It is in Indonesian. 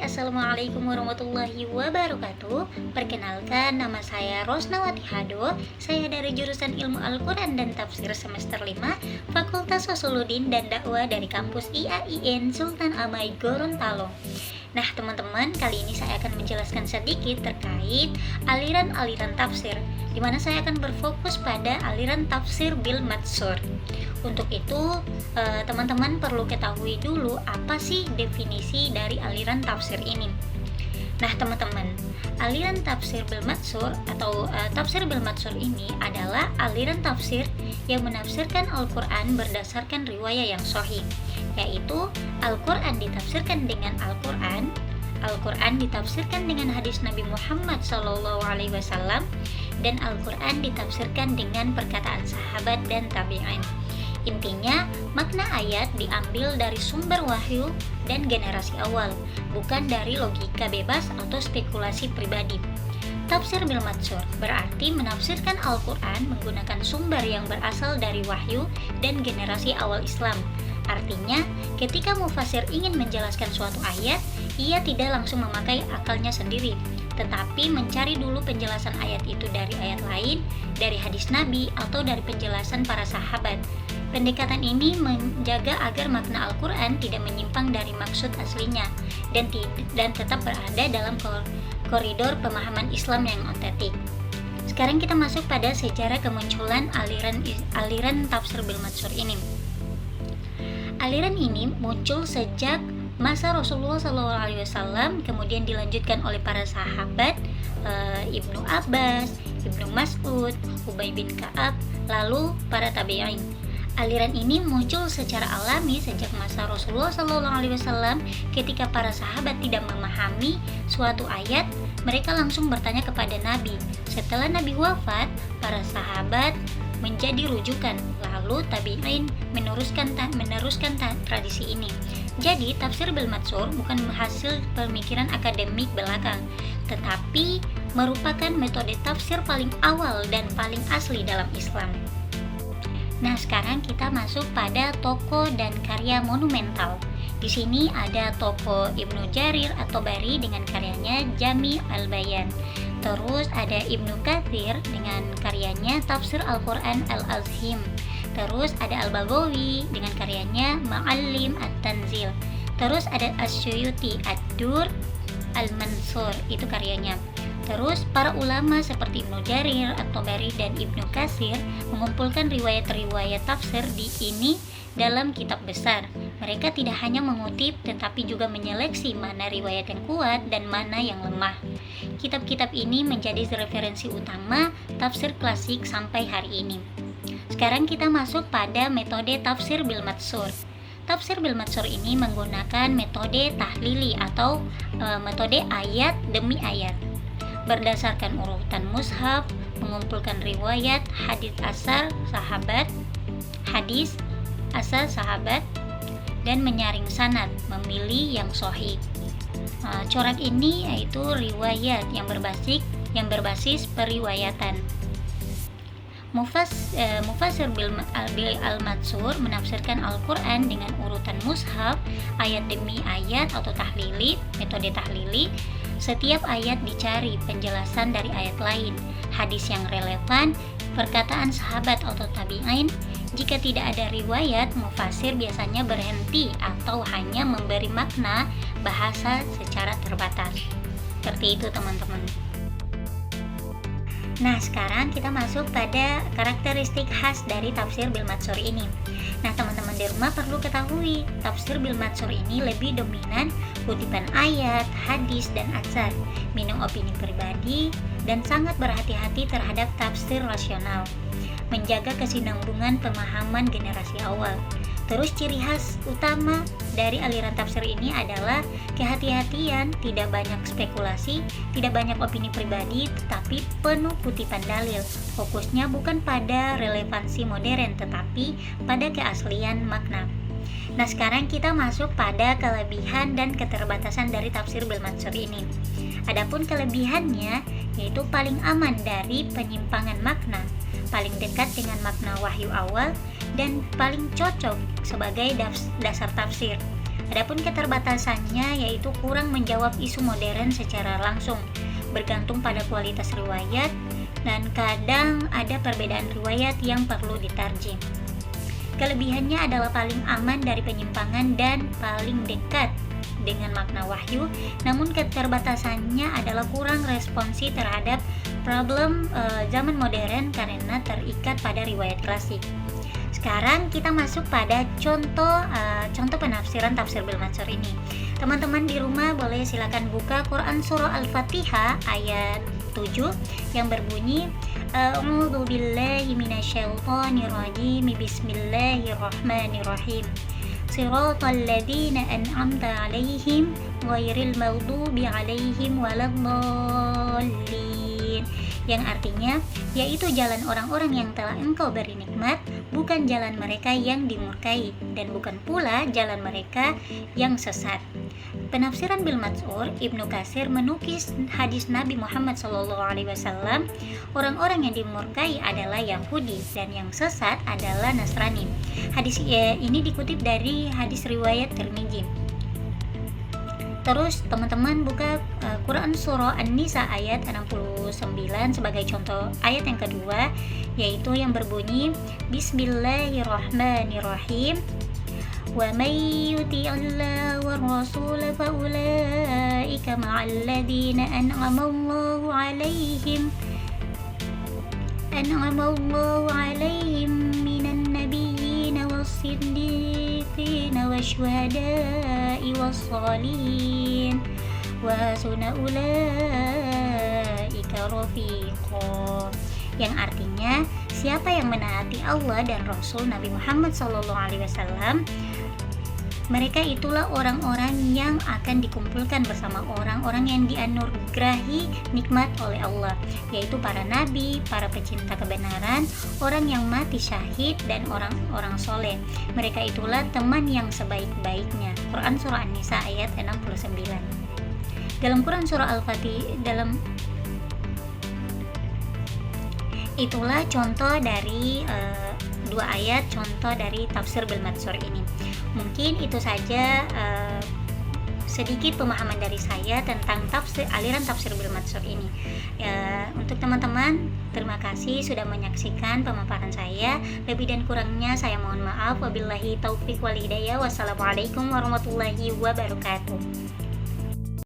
Assalamualaikum warahmatullahi wabarakatuh. Perkenalkan, nama saya Rosnawati Hado. Saya dari jurusan Ilmu Al-Quran dan Tafsir semester 5 Fakultas Sosuluddin dan Dakwah dari kampus IAIN Sultan Amai Gorontalo. Nah teman-teman, kali ini saya akan menjelaskan sedikit terkait aliran-aliran tafsir, di mana saya akan berfokus pada aliran tafsir bil matsur. Untuk itu, teman-teman perlu ketahui dulu apa sih definisi dari aliran tafsir ini. Nah teman-teman, aliran tafsir bil matsur atau tafsir bil matsur ini adalah aliran tafsir yang menafsirkan Al-Quran berdasarkan riwayat yang sahih, yaitu Al-Quran ditafsirkan dengan Al-Quran, Al-Quran ditafsirkan dengan hadis Nabi Muhammad SAW, dan Al-Quran ditafsirkan dengan perkataan sahabat dan tabi'in. Intinya, makna ayat diambil dari sumber wahyu dan generasi awal, bukan dari logika bebas atau spekulasi pribadi. Tafsir bil matsur berarti menafsirkan Al-Quran menggunakan sumber yang berasal dari wahyu dan generasi awal Islam. Artinya, ketika mufasir ingin menjelaskan suatu ayat, ia tidak langsung memakai akalnya sendiri, tetapi mencari dulu penjelasan ayat itu dari ayat lain, dari hadis Nabi, atau dari penjelasan para sahabat. Pendekatan ini menjaga agar makna Al-Quran tidak menyimpang dari maksud aslinya dan tetap berada dalam koridor pemahaman Islam yang otentik. Sekarang kita masuk pada sejarah kemunculan aliran tafsir bil matsur ini. Aliran ini muncul sejak masa Rasulullah SAW, kemudian dilanjutkan oleh para sahabat, Ibnu Abbas, Ibnu Mas'ud, Ubay bin Ka'ab, lalu para tabi'in. Aliran ini muncul secara alami sejak masa Rasulullah SAW. Ketika para sahabat tidak memahami suatu ayat, mereka langsung bertanya kepada Nabi. Setelah Nabi wafat, para sahabat menjadi rujukan, lalu tabi'in meneruskan tradisi ini. Jadi tafsir bil matsur bukan hasil pemikiran akademik belakang, tetapi merupakan metode tafsir paling awal dan paling asli dalam Islam. Nah, sekarang kita masuk pada tokoh dan karya monumental. Di sini ada tokoh Ibnu Jarir at-Tabari dengan karyanya Jami' al-Bayan. Terus ada Ibnu Katsir dengan karyanya Tafsir Al-Quran Al-Azim. Terus ada Al-Baghawi dengan karyanya Ma'alim at-Tanzil. Terus ada As-Suyuti Ad-Dur Al-Mansur, itu karyanya. Terus para ulama seperti Ibnu Jarir at-Tabari dan Ibnu Katsir mengumpulkan riwayat-riwayat tafsir di ini dalam kitab besar. Mereka tidak hanya mengutip tetapi juga menyeleksi mana riwayat yang kuat dan mana yang lemah. Kitab-kitab ini menjadi referensi utama tafsir klasik sampai hari ini. Sekarang kita masuk pada metode tafsir bil matsur. Tafsir bil matsur ini menggunakan metode tahlili atau metode ayat demi ayat. Berdasarkan urutan mushaf, mengumpulkan riwayat, hadis asal sahabat, dan menyaring sanad, memilih yang sahih. Corak ini yaitu riwayat yang berbasis periwayatan. Mufasir bil al-matsur menafsirkan Al-Quran dengan urutan mushaf, ayat demi ayat atau tahlili, metode tahlili. Setiap ayat dicari penjelasan dari ayat lain, hadis yang relevan, perkataan sahabat atau tabi'in. Jika tidak ada riwayat, mufasir biasanya berhenti atau hanya memberi makna bahasa secara terbatas. Seperti itu teman-teman. Nah, sekarang kita masuk pada karakteristik khas dari tafsir bil matsur ini. Nah, teman-teman di rumah perlu ketahui, tafsir bil matsur ini lebih dominan kutipan ayat, hadis, dan atsar, minum opini pribadi, dan sangat berhati-hati terhadap tafsir rasional, menjaga kesinambungan pemahaman generasi awal. Terus ciri khas utama dari aliran tafsir ini adalah kehati-hatian, tidak banyak spekulasi, tidak banyak opini pribadi, tetapi penuh kutipan dalil. Fokusnya bukan pada relevansi modern, tetapi pada keaslian makna. Nah, sekarang kita masuk pada kelebihan dan keterbatasan dari tafsir bil matsur ini. Adapun kelebihannya yaitu paling aman dari penyimpangan makna, paling dekat dengan makna wahyu awal, dan paling cocok sebagai dasar tafsir. Adapun keterbatasannya yaitu kurang menjawab isu modern secara langsung, bergantung pada kualitas riwayat, dan kadang ada perbedaan riwayat yang perlu ditarjim. Kelebihannya adalah paling aman dari penyimpangan dan paling dekat dengan makna wahyu, namun keterbatasannya adalah kurang responsi terhadap problem zaman modern karena terikat pada riwayat klasik. Sekarang kita masuk pada contoh penafsiran tafsir bil mansur ini. Teman-teman di rumah boleh silakan buka Quran surah Al-Fatihah ayat 7 yang berbunyi A'udzu billahi minasyaitonir rajim. Bismillahirrahmanirrahim. Shiratal ladzina an'amta 'alaihim ghairil maghdubi 'alaihim waladdallin. Yang artinya yaitu jalan orang-orang yang telah engkau beri nikmat, bukan jalan mereka yang dimurkai, dan bukan pula jalan mereka yang sesat. Penafsiran bil mansur, Ibnu Katsir menukis hadis Nabi Muhammad SAW, orang-orang yang dimurkai adalah Yahudi dan yang sesat adalah Nasrani. Hadis ini dikutip dari hadis riwayat Tirmidzi. Terus teman-teman buka Quran surah An-Nisa ayat 69 sebagai contoh ayat yang kedua, yaitu yang berbunyi Bismillahirrahmanirrahim. Wa may yuti'illah war rasul fa ulaika ma'al ladzina an'ama Allahu 'alaihim minan nabiyyin was-siddiqin wasyuhada'i was-shalihin wa hasuna ulaika rafiqa. Yang artinya siapa yang menaati Allah dan Rasul Nabi Muhammad SAW, mereka itulah orang-orang yang akan dikumpulkan bersama orang-orang yang dianugerahi nikmat oleh Allah, yaitu para nabi, para pecinta kebenaran, orang yang mati syahid, dan orang-orang soleh. Mereka itulah teman yang sebaik-baiknya. Quran surah An-Nisa ayat 69. Dalam Quran surah Al-Fatihah, itulah contoh dari dua ayat contoh dari tafsir bil mansur ini. Mungkin itu saja sedikit pemahaman dari saya tentang aliran tafsir bil mansur ini. Untuk teman-teman, terima kasih sudah menyaksikan pemaparan saya. Lebih dan kurangnya saya mohon maaf. Wabillahi taufiq wal hidayah. Wassalamualaikum warahmatullahi wabarakatuh.